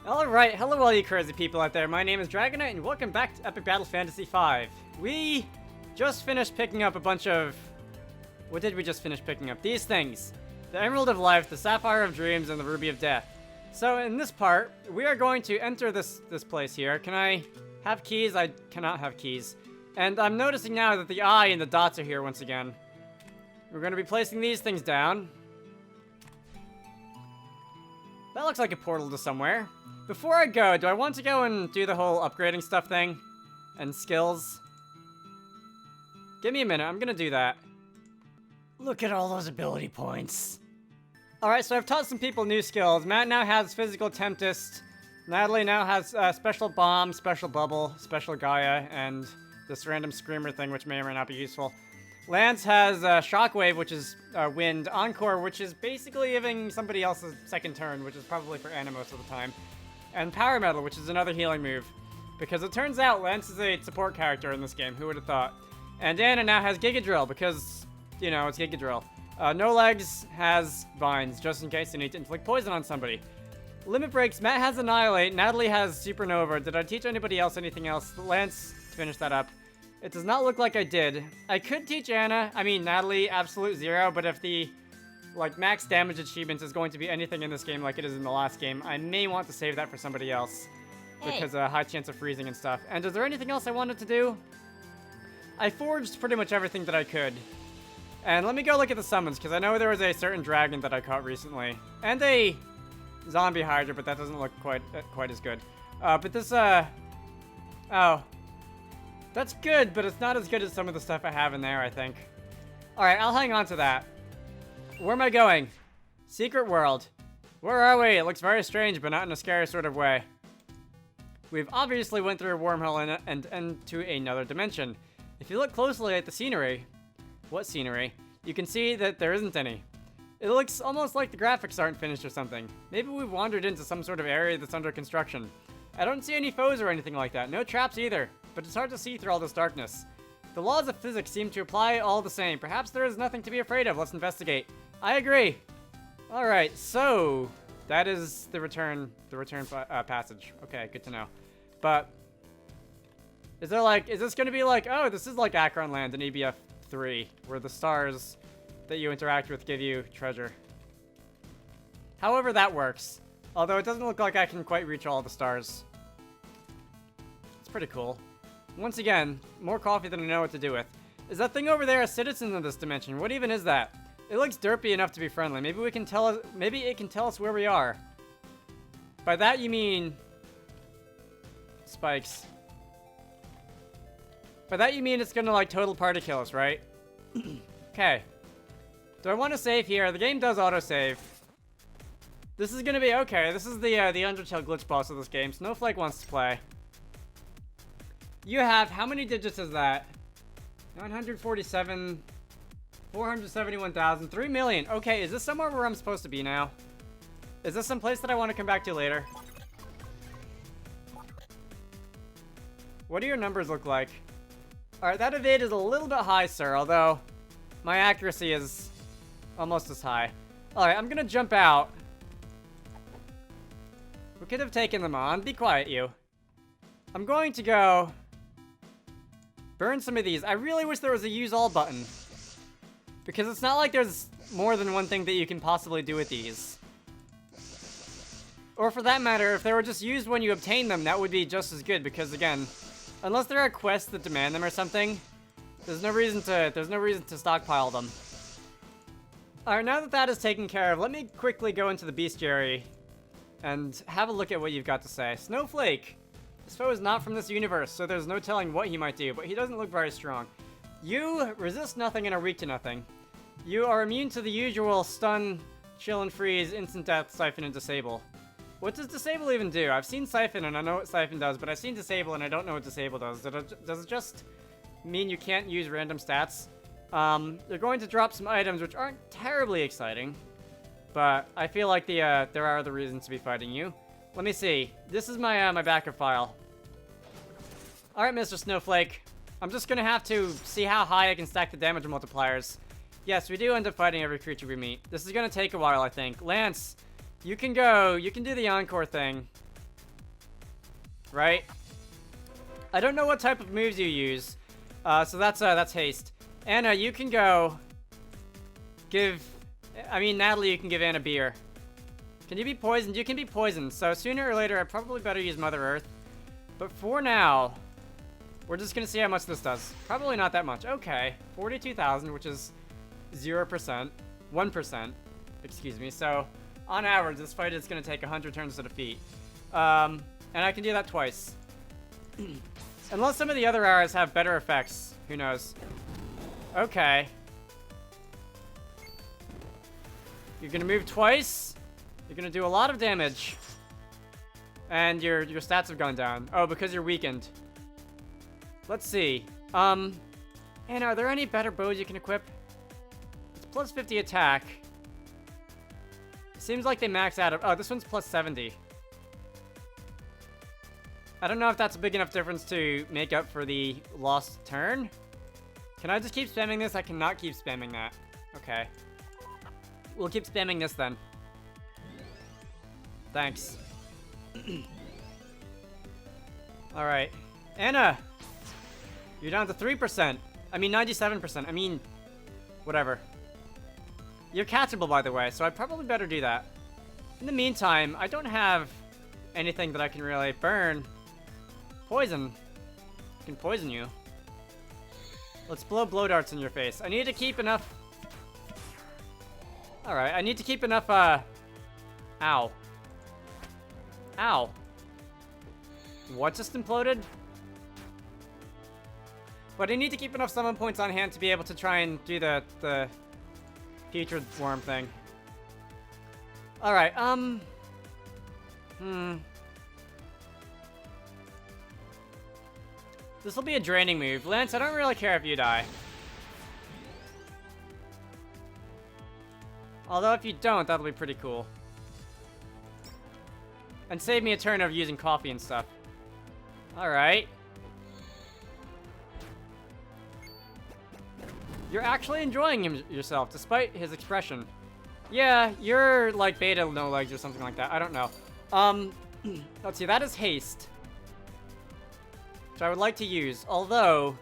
Alright, hello all you crazy people out there. My name is Dragonite and welcome back to Epic Battle Fantasy V. We just finished picking up a bunch of... What did we just finish picking up? These things. The Emerald of Life, the Sapphire of Dreams, and the Ruby of Death. So in this part, we are going to enter this place here. Can I have keys? I cannot have keys. And I'm noticing now that the eye and the dots are here once again. We're going to be placing these things down. That looks like a portal to somewhere. Before I go, do I want to go and do the whole upgrading stuff thing? And skills? Give me a minute, I'm gonna do that. Look at all those ability points. Alright, so I've taught some people new skills. Matt now has Physical Tempest. Natalie now has Special Bomb, Special Bubble, Special Gaia, and this random Screamer thing, which may or may not be useful. Lance has Shockwave, which is Wind. Encore, which is basically giving somebody else a second turn, which is probably for Anna most of the time. And Power Metal, which is another healing move. Because it turns out Lance is a support character in this game. Who would have thought? And Anna now has Giga Drill, because, you know, it's Giga Drill. No Legs has Vines, just in case you need to inflict poison on somebody. Limit Breaks, Matt has Annihilate, Natalie has Supernova. Did I teach anybody else anything else? Lance, to finish that up. It does not look like I did. I could teach Natalie, Absolute Zero, but if the, max damage achievements is going to be anything in this game like it is in the last game, I may want to save that for somebody else. Hey. Because high chance of freezing and stuff. And is there anything else I wanted to do? I forged pretty much everything that I could. And let me go look at the summons, because I know there was a certain dragon that I caught recently. And a zombie hydra, but that doesn't look quite as good. But this, oh. That's good, but it's not as good as some of the stuff I have in there, I think. Alright, I'll hang on to that. Where am I going? Secret world. Where are we? It looks very strange, but not in a scary sort of way. We've obviously went through a wormhole and into another dimension. If you look closely at the scenery... What scenery? You can see that there isn't any. It looks almost like the graphics aren't finished or something. Maybe we've wandered into some sort of area that's under construction. I don't see any foes or anything like that. No traps either. But it's hard to see through all this darkness. The laws of physics seem to apply all the same. Perhaps there is nothing to be afraid of. Let's investigate. I agree. Alright, so... That is the return passage. Okay, good to know. But... Is this gonna be oh, this is like Akron Land in EBF 3, where the stars that you interact with give you treasure. However that works. Although it doesn't look like I can quite reach all the stars. It's pretty cool. Once again, more coffee than I know what to do with. Is that thing over there a citizen of this dimension? What even is that? It looks derpy enough to be friendly. Maybe it can tell us where we are. By that you mean... Spikes. By that you mean it's gonna total party kill us, right? Okay. Do I want to save here? The game does autosave. This is gonna be okay. This is the Undertale glitch boss of this game. Snowflake wants to play. You have, how many digits is that? 947, 471,000, 3 million. Okay, is this somewhere where I'm supposed to be now? Is this some place that I want to come back to later? What do your numbers look like? Alright, that evade is a little bit high, sir, although my accuracy is almost as high. Alright, I'm gonna jump out. We could have taken them on. Be quiet, you. I'm going to go... burn some of these. I really wish there was a use all button. Because it's not like there's more than one thing that you can possibly do with these. Or for that matter, if they were just used when you obtain them, that would be just as good. Because again, unless there are quests that demand them or something, there's no reason to stockpile them. Alright, now that that is taken care of, let me quickly go into the bestiary and have a look at what you've got to say. Snowflake! This foe is not from this universe, so there's no telling what he might do, but he doesn't look very strong. You resist nothing and are weak to nothing. You are immune to the usual stun, chill and freeze, instant death, siphon, and disable. What does disable even do? I've seen siphon and I know what siphon does, but I've seen disable and I don't know what disable does. Does it just mean you can't use random stats? They're going to drop some items which aren't terribly exciting, but I feel like there are other reasons to be fighting you. Let me see. This is my my backup file. Alright, Mr. Snowflake. I'm just gonna have to see how high I can stack the damage multipliers. Yes, we do end up fighting every creature we meet. This is gonna take a while, I think. Lance, you can go. You can do the encore thing. right? I don't know what type of moves you use. So that's haste. Anna, you can go Natalie, you can give Anna beer. Can you be poisoned? You can be poisoned. So sooner or later, I probably better use Mother Earth. But for now, we're just gonna see how much this does. Probably not that much. Okay, 42,000, which is 0%, 1%, excuse me. So on average, this fight is gonna take 100 turns to defeat. And I can do that twice. Unless some of the other arrows have better effects. Who knows? Okay. You're gonna move twice. You're gonna do a lot of damage. And your stats have gone down. Oh, because you're weakened. Let's see. And are there any better bows you can equip? It's plus 50 attack. Seems like they max out of... Oh, this one's plus 70. I don't know if that's a big enough difference to make up for the lost turn. Can I just keep spamming this? I cannot keep spamming that. Okay. We'll keep spamming this then. Thanks. Alright. Anna! You're down to 3%. I mean, 97%. I mean, whatever. You're catchable, by the way, so I'd probably better do that. In the meantime, I don't have anything that I can really burn. Poison. I can poison you. Let's blow blow darts in your face. I need to keep enough... Alright, I need to keep enough, Ow. Ow. What just imploded? But I need to keep enough summon points on hand to be able to try and do the putrid worm thing. Alright, This will be a draining move. Lance, I don't really care if you die. Although if you don't, that'll be pretty cool. And save me a turn of using coffee and stuff. Alright. You're actually enjoying yourself, despite his expression. Yeah, you're like beta no legs or something like that. I don't know. Let's see, that is haste. Which I would like to use, although...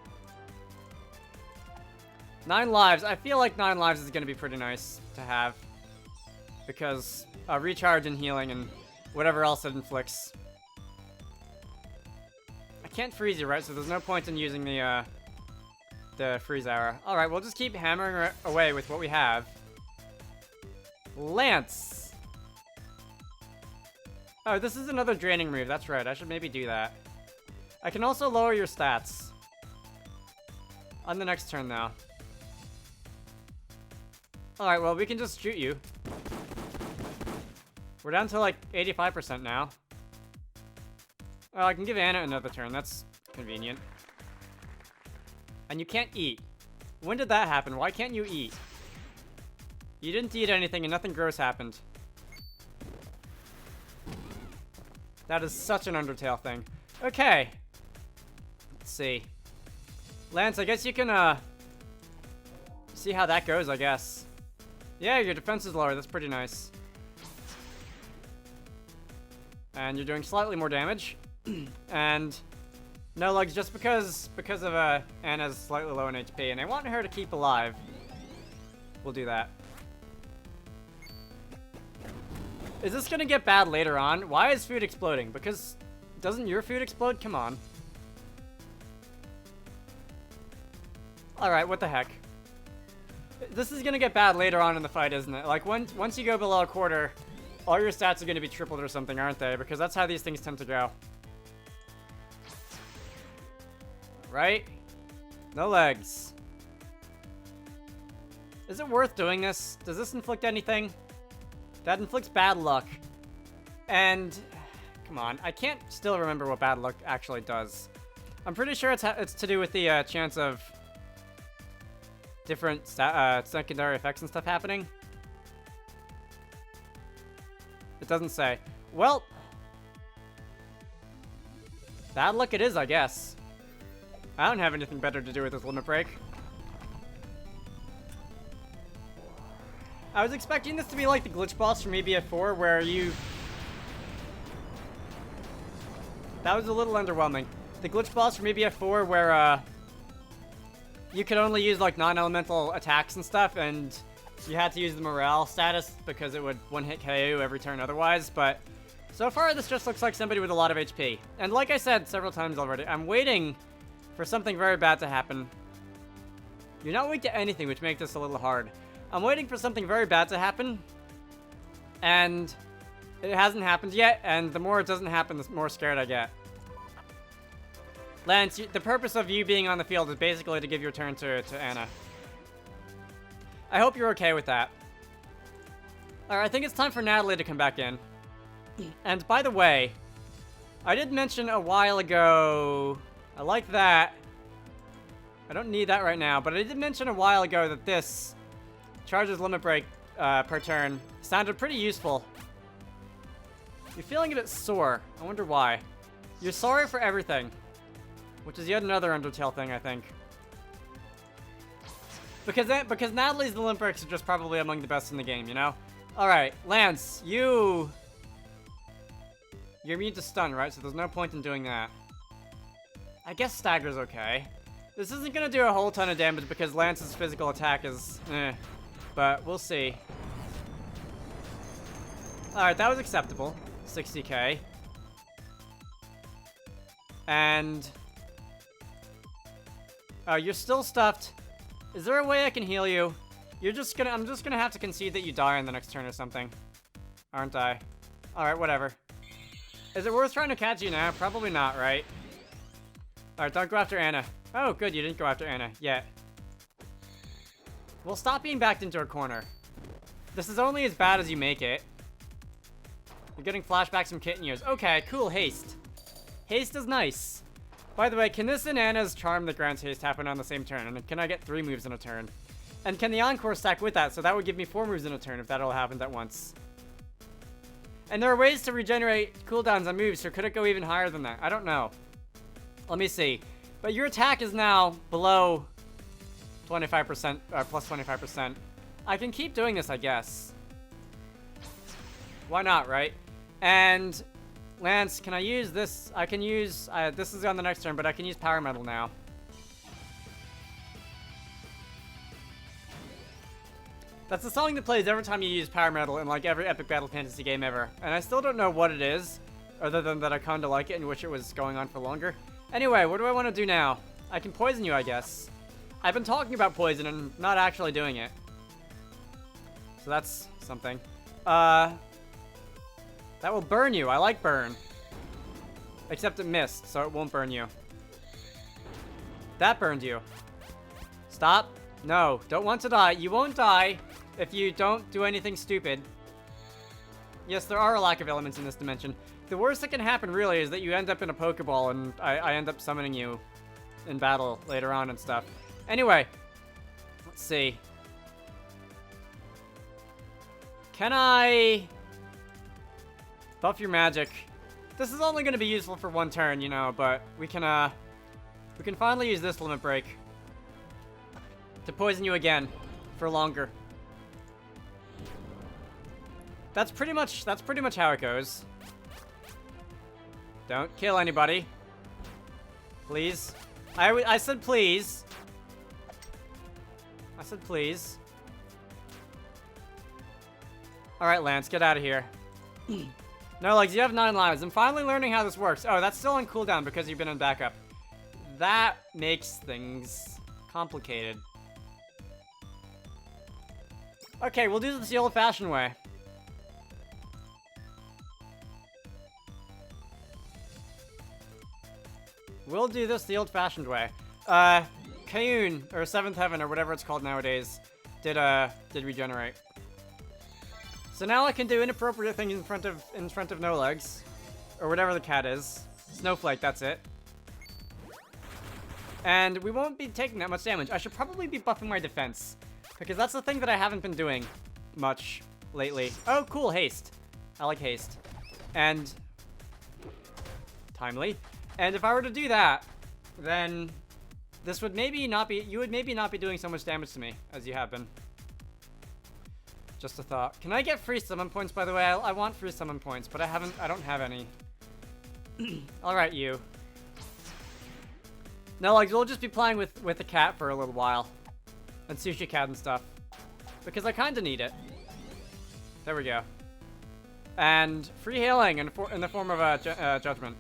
9 lives. I feel like 9 lives is going to be pretty nice to have. Because recharge and healing and whatever else it inflicts. I can't freeze you, right? So there's no point in using the freeze arrow. Alright, we'll just keep hammering away with what we have. Lance! Oh, this is another draining move. That's right. I should maybe do that. I can also lower your stats. On the next turn, though. Alright, well, we can just shoot you. We're down to, like, 85% now. Oh, I can give Anna another turn. That's convenient. And you can't eat. When did that happen? Why can't you eat? You didn't eat anything and nothing gross happened. That is such an Undertale thing. Okay. Let's see. Lance, I guess you can, see how that goes, I guess. Yeah, your defense is lower. That's pretty nice. And you're doing slightly more damage. And no legs just because of Anna's slightly low in HP. And I want her to keep alive. We'll do that. Is this gonna get bad later on? Why is food exploding? Because doesn't your food explode? Come on. Alright, what the heck? This is gonna get bad later on in the fight, isn't it? Like, once you go below a quarter, all your stats are gonna be tripled or something, aren't they? Because that's how these things tend to go. Right? No legs. Is it worth doing this? Does this inflict anything? That inflicts bad luck. And... Come on, I can't still remember what bad luck actually does. I'm pretty sure it's to do with the chance of different secondary effects and stuff happening. It doesn't say. Well, bad luck it is, I guess. I don't have anything better to do with this limit break. I was expecting this to be like the glitch boss from EBF4, where you... That was a little underwhelming. The glitch boss from EBF4 where, you could only use, like, non-elemental attacks and stuff, and you had to use the morale status because it would one-hit KO every turn otherwise, but so far this just looks like somebody with a lot of HP. And like I said several times already, I'm waiting for something very bad to happen. You're not weak to anything, which makes this a little hard. I'm waiting for something very bad to happen, and it hasn't happened yet, and the more it doesn't happen, the more scared I get. Lance, the purpose of you being on the field is basically to give your turn to Anna. I hope you're okay with that. Alright, I think it's time for Natalie to come back in. And by the way, I did mention a while ago, I like that. I don't need that right now, but I did mention a while ago that this charges limit break per turn sounded pretty useful. You're feeling a bit sore. I wonder why. You're sorry for everything. Which is yet another Undertale thing, I think. Because Natalie's the limit breaks are just probably among the best in the game, you know? Alright, Lance, you're immune to stun, right? So there's no point in doing that. I guess Stagger's okay. This isn't gonna do a whole ton of damage because Lance's physical attack is but we'll see. Alright, that was acceptable. 60k. And oh, you're still stuffed. Is there a way I can heal you? I'm just gonna have to concede that you die on the next turn or something. Aren't I? Alright, whatever. Is it worth trying to catch you now? Probably not, right? Alright, don't go after Anna. Oh, good, you didn't go after Anna yet. Well, stop being backed into a corner. This is only as bad as you make it. You're getting flashbacks from kitten years. Okay, cool, haste. Haste is nice. By the way, can this and Anna's charm that grants haste happen on the same turn? And can I get 3 moves in a turn? And can the encore stack with that? So that would give me 4 moves in a turn if that all happened at once. And there are ways to regenerate cooldowns on moves, so could it go even higher than that? I don't know. Let me see. But your attack is now below 25%, plus 25%. I can keep doing this, I guess. Why not, right? And Lance, can I use this? I can use, this is on the next turn, but I can use Power Metal now. That's the song that plays every time you use Power Metal in like every epic battle fantasy game ever. And I still don't know what it is, other than that I kinda like it and wish it was going on for longer. Anyway, what do I want to do now? I can poison you, I guess. I've been talking about poison and not actually doing it. So that's something. That will burn you. I like burn. Except it missed, so it won't burn you. That burned you. Stop. No, don't want to die. You won't die if you don't do anything stupid. Yes, there are a lack of elements in this dimension. The worst that can happen, really, is that you end up in a Pokeball and I end up summoning you in battle later on and stuff. Anyway, let's see. Can I buff your magic? This is only going to be useful for 1 turn, you know, but we can finally use this limit break to poison you again for longer. That's pretty much how it goes. Don't kill anybody. Please. I said please. I said please. Alright, Lance, get out of here. No legs, you have 9 lives. I'm finally learning how this works. Oh, that's still on cooldown because you've been in backup. That makes things complicated. Okay, we'll do this the old-fashioned way. We'll do this the old-fashioned way. Kayun, or 7th Heaven, or whatever it's called nowadays, did regenerate. So now I can do inappropriate things in front of No Legs, or whatever the cat is. Snowflake, that's it. And we won't be taking that much damage. I should probably be buffing my defense, because that's the thing that I haven't been doing much lately. Oh, cool, haste. I like haste. And timely. And if I were to do that, then this would maybe not be, you would maybe not be doing so much damage to me as you have been. Just a thought. Can I get free summon points, by the way? I want free summon points, but I don't have any. Alright, you. No, like, we'll just be playing with the cat for a little while. And Sushi Cat and stuff. Because I kind of need it. There we go. And free healing in the form of a judgment.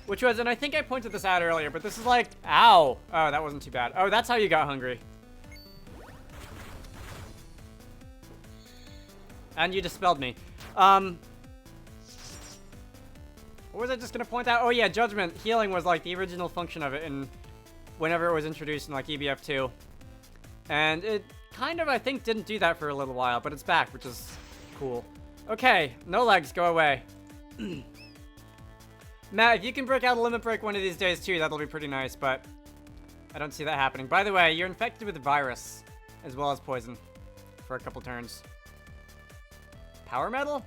Which was, and I think I pointed this out earlier, but this is like, ow. Oh, that wasn't too bad. Oh, that's how you got hungry. And you dispelled me. What was I just gonna point out? Oh yeah, judgment. Healing was like the original function of it in whenever it was introduced in like EBF2. And it kind of, I think, didn't do that for a little while, but it's back, which is cool. Okay, no legs, go away. Matt, if you can break out a limit break one of these days too, that'll be pretty nice, but I don't see that happening. By the way, you're infected with a virus, as well as poison, for a couple turns. Power metal?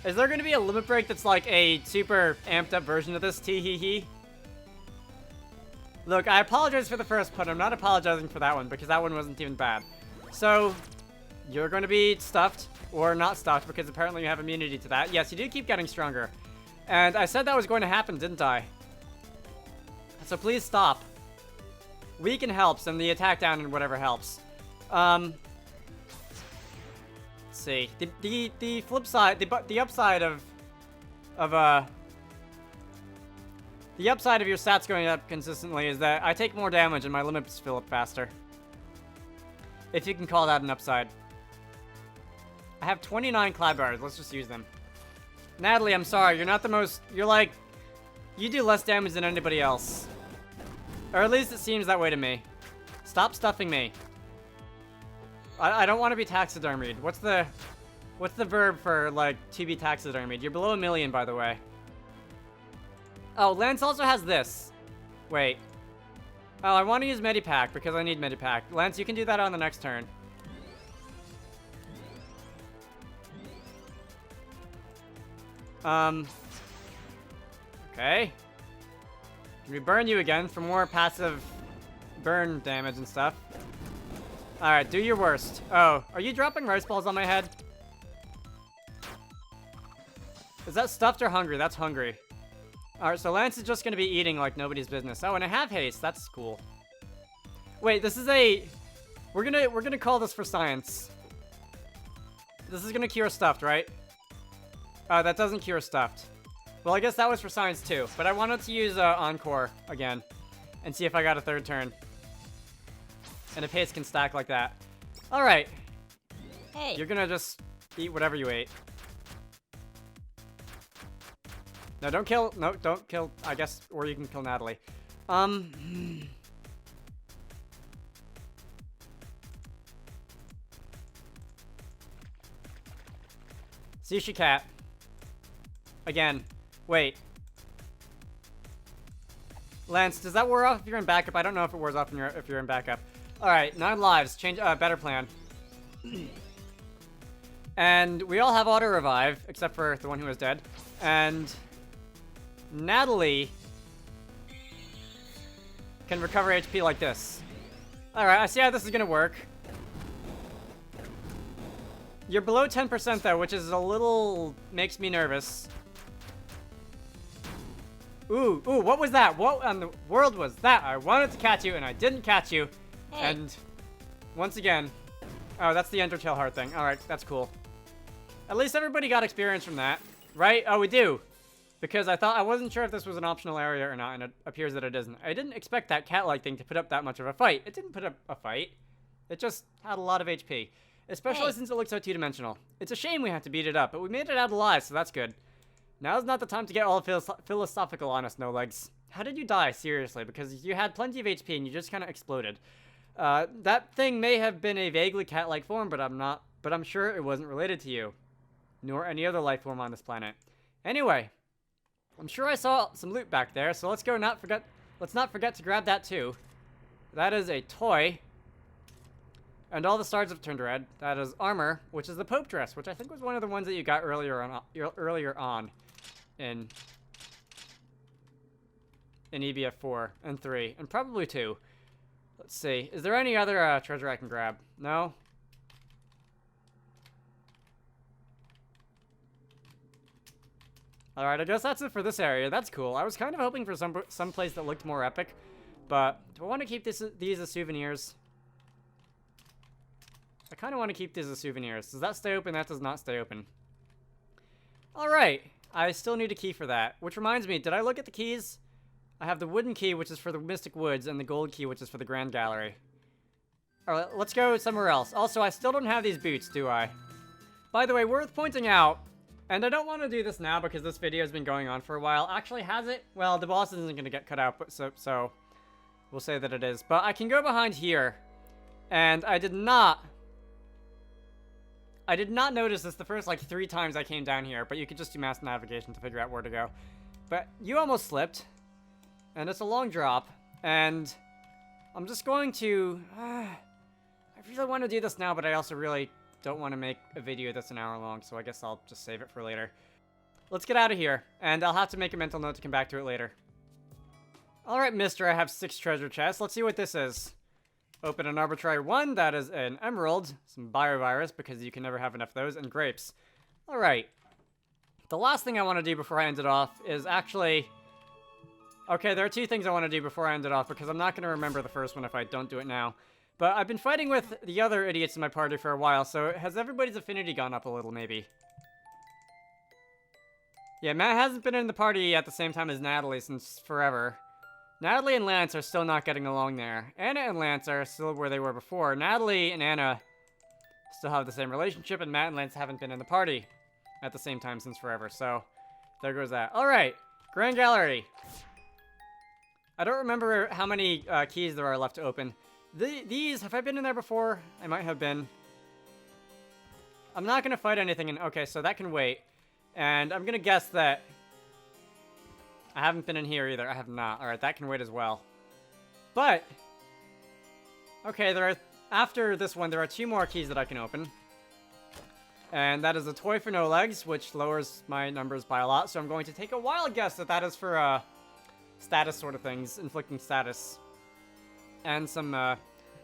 Is there going to be a limit break that's like a super amped up version of this? Tee-hee-hee. Look, I apologize for the first put. I'm not apologizing for that one, because that one wasn't even bad. So, you're going to be stuffed, or not stuffed, because apparently you have immunity to that. Yes, you do keep getting stronger. And I said that was going to happen, didn't I? So please stop. Weaken helps, and the attack down and whatever helps. Let's see. The flip side, the upside of the upside of your stats going up consistently is that I take more damage and my limits fill up faster. If you can call that an upside. I have 29 cloud bars. Let's just use them. Natalie, I'm sorry. You're not the most... You're like... You do less damage than anybody else. Or at least it seems that way to me. Stop stuffing me. I don't want to be taxidermied. What's the verb for, like, to be taxidermied? You're below 1 million, by the way. Oh, Lance also has this. Wait. Oh, I want to use Medipack because I need Medipack. Lance, you can do that on the next turn. Okay. Can we burn you again for more passive burn damage and stuff? Alright, do your worst. Oh, are you dropping rice balls on my head? Is that stuffed or hungry? That's hungry. Alright, so Lance is just gonna be eating like nobody's business. Oh, and I have haste. That's cool. Wait, this is a... We're gonna call this for science. This is gonna cure stuffed, right? Oh, that doesn't cure stuffed. Well, I guess that was for science too. But I wanted to use Encore again. And see if I got a third turn. And if haste can stack like that. Alright. Hey. You're gonna just eat whatever you ate. No, don't kill. No, don't kill. I guess, or you can kill Natalie. Sushi Cat. Again. Wait. Lance, does that wear off if you're in backup? I don't know if it wears off if you're in backup. Alright, 9 lives. Change, better plan. And we all have auto-revive, except for the one who is dead. And Natalie can recover HP like this. Alright, I see how this is gonna work. You're below 10% though, which is a little... makes me nervous. Ooh, what was that? What in the world was that? I wanted to catch you and I didn't catch you. Hey. And once again... Oh, that's the Endertail heart thing. Alright, that's cool. At least everybody got experience from that, right? Oh, we do. Because I wasn't sure if this was an optional area or not, and it appears that it isn't. I didn't expect that cat-like thing to put up that much of a fight. It didn't put up a fight. It just had a lot of HP. Especially since it looks so two-dimensional. It's a shame we had to beat it up, but we made it out alive, so that's good. Now's not the time to get all philosophical on us, no legs. How did you die, seriously? Because you had plenty of HP and you just kind of exploded. That thing may have been a vaguely cat-like form, but I'm sure it wasn't related to you. Nor any other life form on this planet. Anyway, I'm sure I saw some loot back there, so let's not forget to grab that too. That is a toy. And all the stars have turned red. That is armor, which is the Pope dress, which I think was one of the ones that you got earlier on in EBF 4 and 3, and probably 2. Let's see. Is there any other treasure I can grab? No? Alright, I guess that's it for this area. That's cool. I was kind of hoping for some place that looked more epic. But do I want to keep these as souvenirs? I kind of want to keep these as souvenirs. Does that stay open? That does not stay open. Alright. I still need a key for that. Which reminds me, did I look at the keys? I have the wooden key, which is for the Mystic Woods, and the gold key, which is for the Grand Gallery. Alright, let's go somewhere else. Also, I still don't have these boots, do I? By the way, worth pointing out, and I don't want to do this now because this video has been going on for a while. Actually, has it? Well, the boss isn't going to get cut out, but so we'll say that it is. But I can go behind here, and I did not notice this the first, like, 3 times I came down here, but you could just do mass navigation to figure out where to go. But you almost slipped, and it's a long drop, and I'm just going to... I really want to do this now, but I also really don't want to make a video that's an hour long, so I guess I'll just save it for later. Let's get out of here, and I'll have to make a mental note to come back to it later. Alright, mister, I have 6 treasure chests. Let's see what this is. Open an arbitrary one. That is an emerald, some biovirus, because you can never have enough of those, and grapes. Alright. The last thing I want to do before I end it off is actually... Okay, there are 2 things I want to do before I end it off, because I'm not going to remember the first one if I don't do it now. But I've been fighting with the other idiots in my party for a while, so has everybody's affinity gone up a little, maybe? Yeah, Matt hasn't been in the party at the same time as Natalie since forever. Natalie and Lance are still not getting along there. Anna and Lance are still where they were before. Natalie and Anna still have the same relationship, and Matt and Lance haven't been in the party at the same time since forever, so there goes that. Alright, Grand Gallery. I don't remember how many keys there are left to open. These, have I been in there before? I might have been. I'm not going to fight anything in... Okay, so that can wait. And I'm going to guess that... I haven't been in here either. I have not. Alright, that can wait as well. But... Okay, there are... After this one, there are 2 more keys that I can open. And that is a toy for no legs, which lowers my numbers by a lot. So I'm going to take a wild guess that that is for, status sort of things. Inflicting status. And some,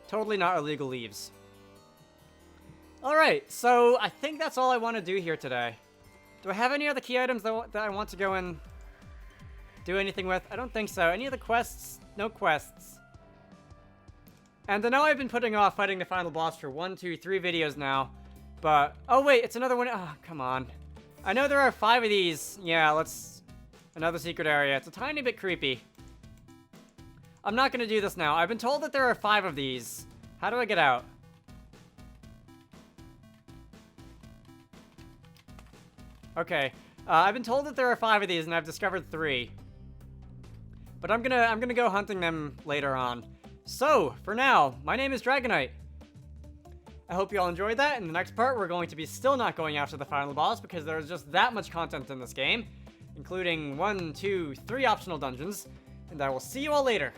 totally not illegal leaves. Alright, so I think that's all I want to do here today. Do I have any other key items that I want to go and do anything with? I don't think so. Any of the quests? No quests. And I know I've been putting off fighting the final boss for 1, 2, 3 videos now. But, oh wait, it's another one. Oh, come on. I know there are 5 of these. Yeah, let's... Another secret area. It's a tiny bit creepy. I'm not going to do this now. I've been told that there are 5 of these. How do I get out? Okay. I've been told that there are 5 of these, and I've discovered 3. But I'm gonna go hunting them later on. So, for now, my name is Dragonite. I hope you all enjoyed that. In the next part, we're going to be still not going after the final boss, because there's just that much content in this game, including 1, 2, 3 optional dungeons. And I will see you all later.